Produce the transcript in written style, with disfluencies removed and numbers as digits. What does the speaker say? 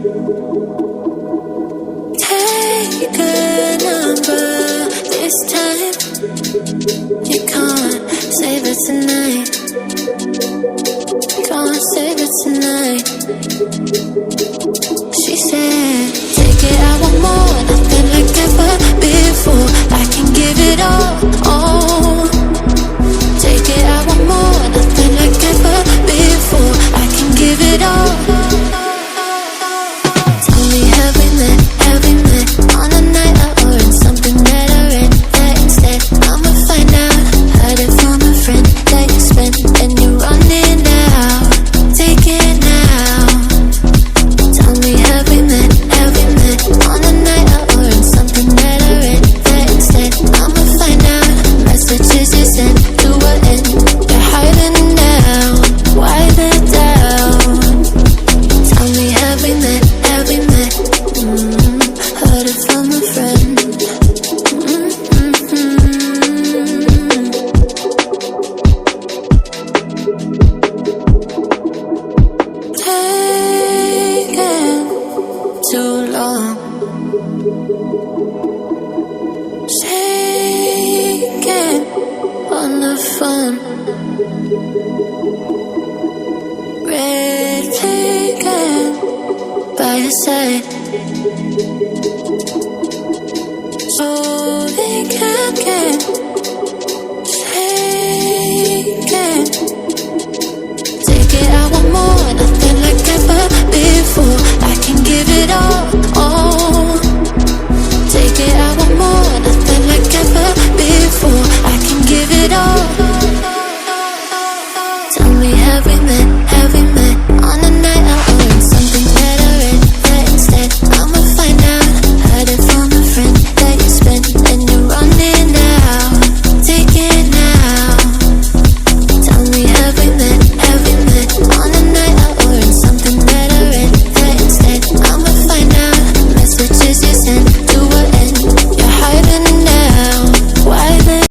Take a number this time. You can't save it tonight. Can't save it tonight. She said, take it, I want more. Nothing like ever before. I can give it all. Take it, I want more. Nothing like ever before. I can give it all. Tell me, have we met on a night out or in something that I read? That instead, I'ma find out. Heard it from a friend that you spent and you're running out. Take it now. Tell me, have we met on a night out or in something that I read? That instead, I'ma find out. Messages you sent to an end. You're hiding now. Why the doubt? Tell me, have we met? Heard it from a friend. Taking too long. Shaking on the phone. Red flagging by your side. So they can't get shaken. Take it, I want more. Nothing like ever before.